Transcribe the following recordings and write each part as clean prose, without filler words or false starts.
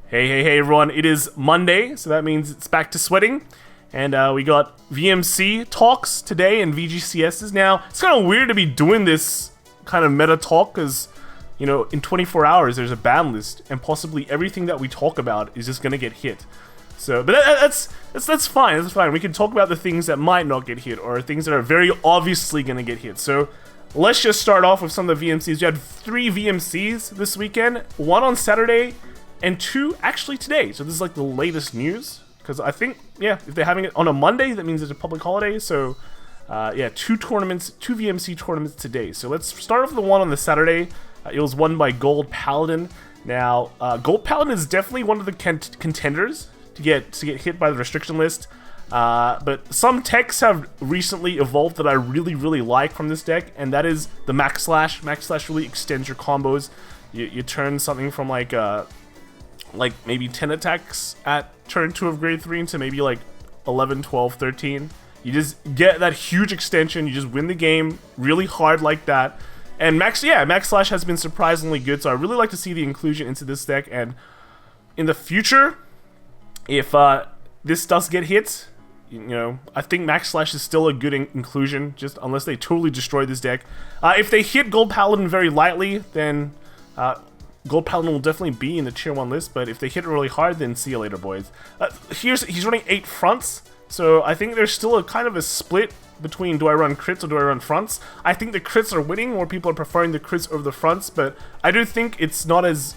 Hey everyone, it is Monday, so that means it's back to sweating. And we got VMC talks today and VGCSs. Now, it's kind of weird to be doing this kind of meta talk because, you know, in 24 hours there's a ban list and possibly everything that we talk about is just going to get hit. So, but that's fine, that's fine. We can talk about the things that might not get hit or things that are very obviously going to get hit. So, let's just start off with some of the VMCs. You had 3 VMCs this weekend, 1 on Saturday, and 2 actually today. So this is like the latest news. Because I think, yeah, if they're having it on a Monday, that means it's a public holiday. So, yeah, 2 VMC tournaments today. So let's start off with the one on the Saturday. It was won by Gold Paladin. Now, Gold Paladin is definitely one of the contenders to get hit by the restriction list. But some techs have recently evolved that I really like from this deck, and that is the Max Slash. Max Slash really extends your combos. You turn something from like maybe 10 attacks at turn 2 of grade 3 into maybe like 11, 12, 13. You just get that huge extension. You just win the game really hard like that. And Max Slash has been surprisingly good, so I really like to see the inclusion into this deck. And in the future, if this does get hit, you know, I think Max Slash is still a good inclusion, just unless they totally destroy this deck. If they hit Gold Paladin very lightly, then Gold Paladin will definitely be in the tier 1 list, but if they hit it really hard, then see you later, boys. He's running 8 fronts, so I think there's still a kind of a split between do I run crits or do I run fronts. I think the crits are winning, more people are preferring the crits over the fronts, but I do think it's not as,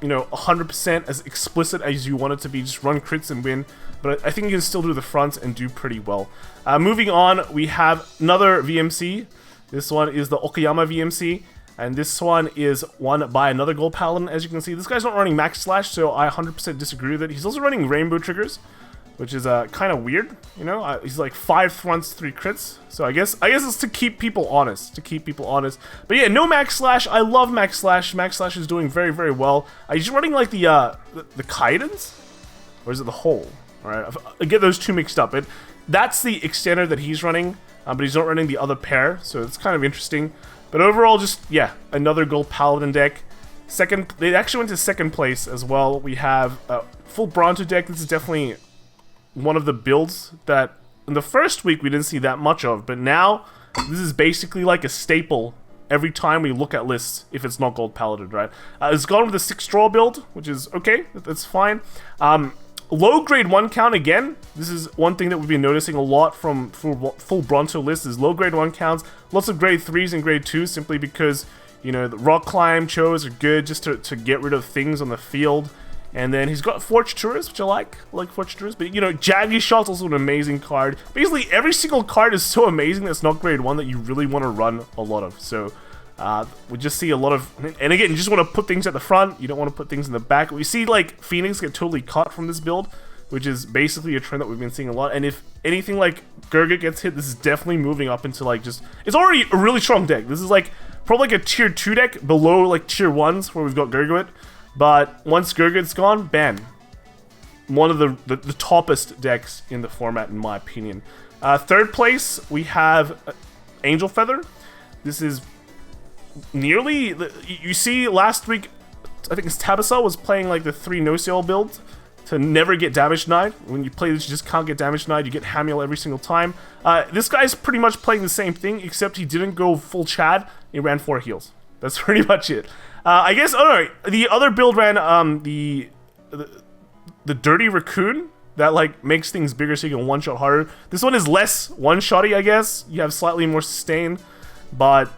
you know, 100% as explicit as you want it to be, just run crits and win. But I think you can still do the fronts and do pretty well. Moving on, we have another VMC. This one is the Okayama VMC. And this one is won by another Gold Paladin, as you can see. This guy's not running Max Slash, so I 100% disagree with it. He's also running Rainbow Triggers, which is kind of weird, you know? He's like 5 fronts, 3 crits. So I guess it's to keep people honest, But yeah, no Max Slash. I love Max Slash. Max Slash is doing very well. He's running like the Kaidens? Or is it the Hole? Alright, I get those two mixed up. That's the extender that he's running, but he's not running the other pair, so it's kind of interesting. But overall, just, yeah, another Gold Paladin deck. They actually went to 2nd place as well. We have a full Bronto deck. This is definitely one of the builds that in the first week we didn't see that much of, but now this is basically like a staple every time we look at lists if it's not Gold Paladin, right? It's gone with a 6 draw build, which is okay, that's fine. Low grade 1 count again. This is one thing that we've been noticing a lot from full Bronto lists is low grade 1 counts. Lots of grade 3s and grade 2s simply because, you know, the Rock Climb Chos are good just to get rid of things on the field. And then he's got Forge Tourist, which I like Forge Tourist. But, you know, Jaggy Shot's also an amazing card. Basically, every single card is so amazing that's not grade 1 that you really want to run a lot of. So, we just see a lot of, and again, you just want to put things at the front, you don't want to put things in the back. We see like Phoenix get totally cut from this build, which is basically a trend that we've been seeing a lot. And if anything like Gurgit gets hit, this is definitely moving up into like just, it's already a really strong deck. This is like probably like a tier 2 deck below like tier 1s where we've got Gurgit. But once Gurgit's gone, bam. One of the toppest decks in the format in my opinion. 3rd place, we have Angel Feather. This is nearly, you see last week, I think it's Tabasa was playing like the 3 no-sale build to never get damage denied. When you play this, you just can't get damage denied, you get Hamiel every single time. This guy's pretty much playing the same thing, except he didn't go full Chad, he ran 4 heals. That's pretty much it. I guess, oh no, the other build ran the Dirty Raccoon, that like makes things bigger so you can one-shot harder. This one is less one-shotty, I guess. You have slightly more sustain, but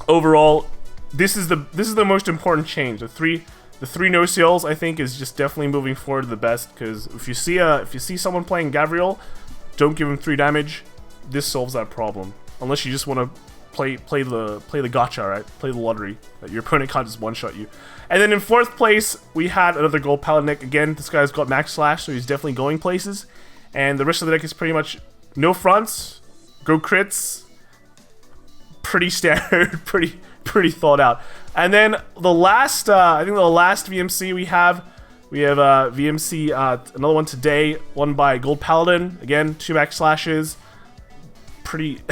overall, this is the most important change. The three no seals I think is just definitely moving forward to the best, because if you see someone playing Gabriel, don't give him 3 damage. This solves that problem. Unless you just want to play the gacha, right? Play the lottery that your opponent can't just one shot you. And then in 4th place we had another Gold Paladin deck. Again, this guy's got Max Slash, so he's definitely going places. And the rest of the deck is pretty much no fronts, go crits. Pretty standard, pretty thought out. And then the last, I think the last VMC we have VMC, another one today, won by Gold Paladin. Again, 2 Max Slashes. Pretty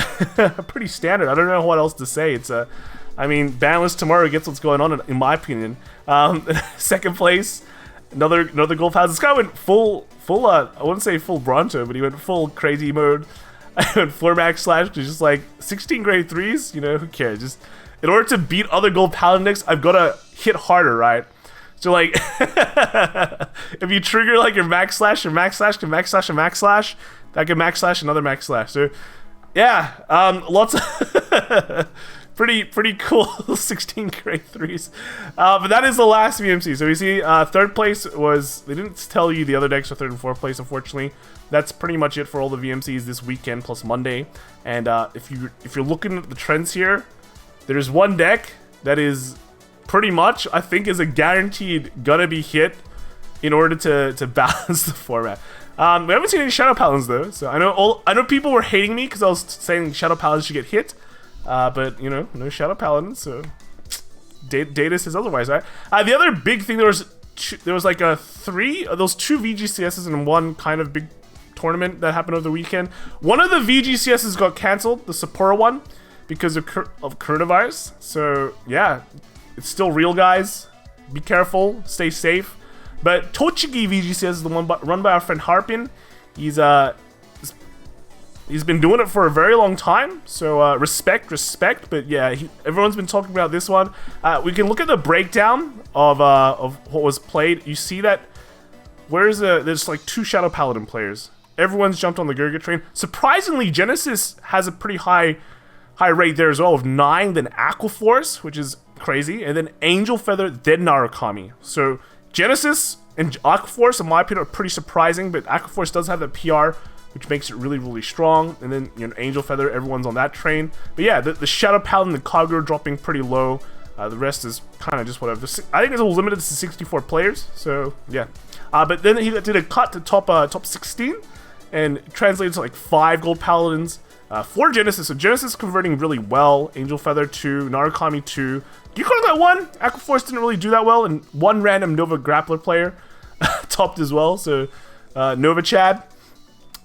standard. I don't know what else to say. It's I mean, Banless tomorrow gets what's going on in my opinion. 2nd place, Another gold paladin. This guy went full. I wouldn't say full Bronto, but he went full crazy mode. I went floor max slash, which is just like 16 grade 3s. You know, who cares? Just in order to beat other gold paladin decks, I've got to hit harder, right? So like, if you trigger like your max slash can max slash, and max slash, that can max slash another max slash. So yeah, lots of pretty cool 16 grade 3s. But that is the last VMC. So we see third place was, they didn't tell you the other decks for third and fourth place, unfortunately. That's pretty much it for all the VMCs this weekend plus Monday. And if you're looking at the trends here, there's one deck that is pretty much, I think, is a guaranteed gonna be hit in order to balance the format. We haven't seen any Shadow Paladins though, so I know people were hating me because I was saying Shadow Paladins should get hit, but you know, no Shadow Paladins, so data says otherwise, right? The other big thing, there was like those two VGCSs in one kind of big tournament that happened over the weekend. One of the VGCSs got cancelled, the Sapporo one, because of coronavirus. So yeah, it's still real, guys. Be careful, stay safe. But Tochigi VGCS is the one run by our friend Harpin. He's been doing it for a very long time, so respect. But yeah, everyone's been talking about this one. We can look at the breakdown of what was played. You see that there's like 2 Shadow Paladin players. Everyone's jumped on the Gurga train. Surprisingly, Genesis has a pretty high rate there as well of 9, then Aquaforce, which is crazy, and then Angel Feather, then Narukami. So Genesis and Aquaforce, in my opinion, are pretty surprising, but Aquaforce does have the PR, which makes it really, really strong. And then, you know, Angel Feather, everyone's on that train. But yeah, the Shadow Paladin, the Kagura dropping pretty low. The rest is kind of just whatever. I think it's all limited to 64 players, so yeah. But then he did a cut to top 16, and translated to like 5 gold paladins. 4 Genesis, so Genesis converting really well. Angel Feather 2, Narukami 2. Yukon got 1. Aquaforce didn't really do that well, and 1 random Nova Grappler player topped as well, so Nova Chad.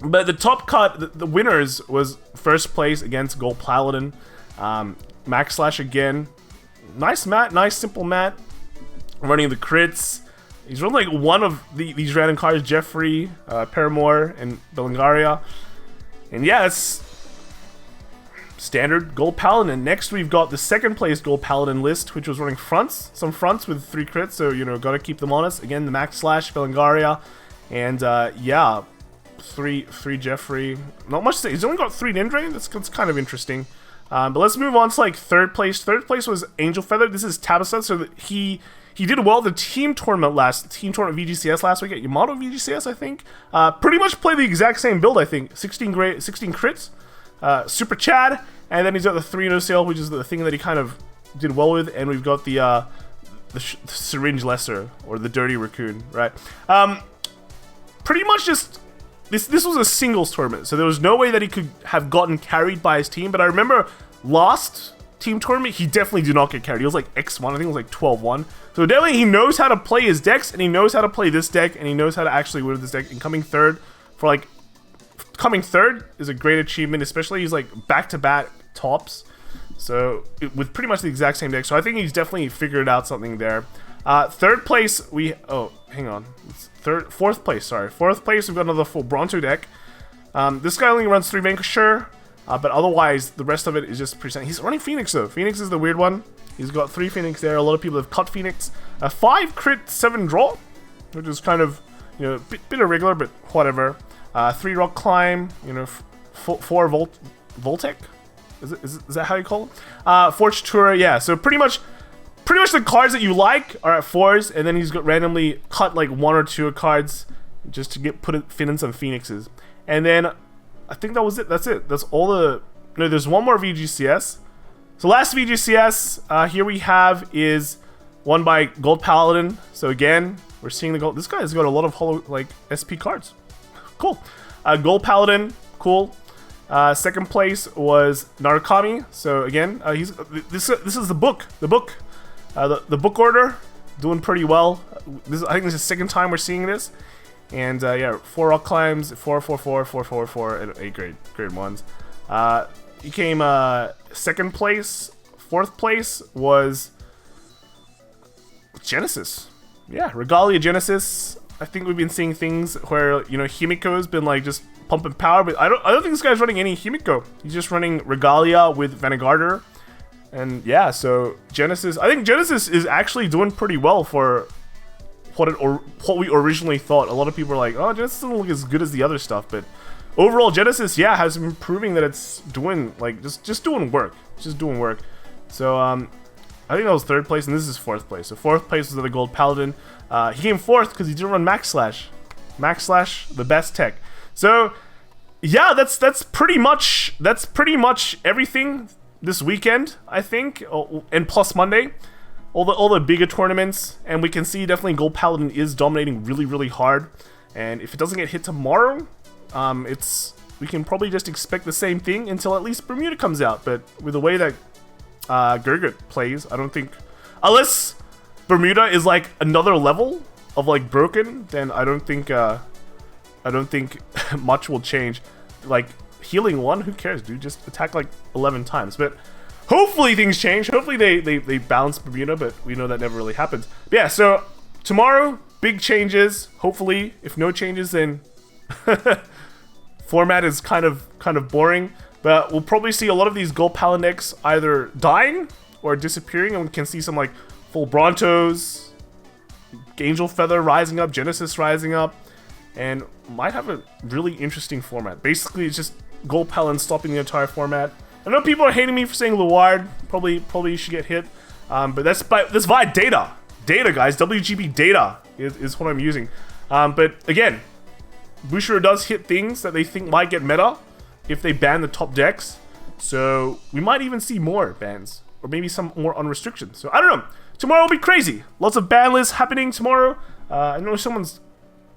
But the top cut, the winners, was first place against Gold Paladin. Max Slash again. Nice mat, nice simple mat. Running the crits. He's running like one of these random cards, Jeffrey, Paramore, and Belangaria. And yeah, it's standard Gold Paladin. Next we've got the second place Gold Paladin list, which was running fronts. Some fronts with 3 crits, so you know, gotta keep them honest. Again, the Max Slash, Belangaria, and yeah, 3 Jeffrey. Not much to say. He's only got 3 Nindrain. That's kind of interesting. But let's move on to like third place. Third place was Angel Feather. This is Tabasa, so he did well the team tournament VGCS last week at Yamato VGCS, I think. Pretty much played the exact same build, I think. 16 crits, Super Chad, and then he's got the 3 no sale, which is the thing that he kind of did well with, and we've got the Syringe Lesser, or the Dirty Raccoon, right? Pretty much just, this was a singles tournament, so there was no way that he could have gotten carried by his team, but I remember last team tournament, he definitely did not get carried. He was like X1, I think it was like 12-1. So definitely he knows how to play his decks, and he knows how to play this deck, and he knows how to actually win with this deck. And coming third is a great achievement, especially he's like back-to-back tops. So with pretty much the exact same deck. So I think he's definitely figured out something there. Third place, fourth place, we've got another full Bronto deck. This guy only runs 3 Vanquisher. But otherwise, the rest of it is just pretty. He's running Phoenix though. Phoenix is the weird one. He's got 3 Phoenix there. A lot of people have cut Phoenix. 5 crit, 7 draw, which is kind of, you know, bit irregular, but whatever. 3 Rock Climb, you know, 4 Voltec. Is that how you call it? Fortune, yeah. So pretty much the cards that you like are at 4s, and then he's got randomly cut like 1 or 2 cards just to fit in some Phoenixes, and then. I think that was it. That's it. That's all the... No, there's one more VGCS. So last VGCS here we have is won by Gold Paladin. So again, we're seeing the gold. This guy's got a lot of holo, like, SP cards. Cool. Gold Paladin. Cool. Second place was Narukami. So again, this is the book. The book order. Doing pretty well. I think this is the second time we're seeing this. And yeah, 4 rock climbs, 4, 4, 4, 4, 4, 4, and 8 grade 1s. He came second place. Fourth place was Genesis. yeah, Regalia Genesis. I think we've been seeing things where, you know, Himiko's been like just pumping power, but I don't think this guy's running any Himiko. He's just running Regalia with Vanguard. And yeah, so Genesis, I think Genesis is actually doing pretty well for what we originally thought. A lot of people are like, oh, Genesis doesn't look as good as the other stuff, but overall Genesis, yeah, has been proving that it's doing like just doing work. Just doing work. So I think that was 3rd place, and this is 4th place. So 4th place was the Gold Paladin. He came 4th because he didn't run Max Slash. Max Slash, the best tech. So yeah, that's pretty much everything this weekend, I think, and plus Monday. All the bigger tournaments, and we can see definitely Gold Paladin is dominating really hard. And if it doesn't get hit tomorrow, we can probably just expect the same thing until at least Bermuda comes out. But with the way that Gurgit plays, I don't think, unless Bermuda is like another level of like broken, then I don't think much will change. Like healing 1, who cares, dude? Just attack like 11 times. But hopefully things change. Hopefully they balance Bermuda, but we know that never really happens. But yeah, so tomorrow, big changes. Hopefully, if no changes, then format is kind of boring. But we'll probably see a lot of these Gold Paladin decks either dying or disappearing, and we can see some like full Brontos, Angel Feather rising up, Genesis rising up, and might have a really interesting format. Basically, it's just Gold Paladin stopping the entire format. I know people are hating me for saying Luard. Probably should get hit, but that's via data. Data, guys. WGB data is what I'm using. But again, Bushiroad does hit things that they think might get meta if they ban the top decks. So we might even see more bans, or maybe some more unrestrictions. So I don't know. Tomorrow will be crazy. Lots of ban lists happening tomorrow. I know someone's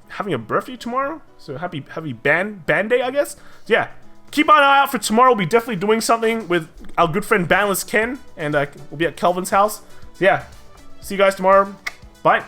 having a birthday tomorrow, so happy ban day, I guess. So yeah, keep an eye out for tomorrow. We'll be definitely doing something with our good friend Banless Ken, and we'll be at Kelvin's house. So yeah, see you guys tomorrow. Bye.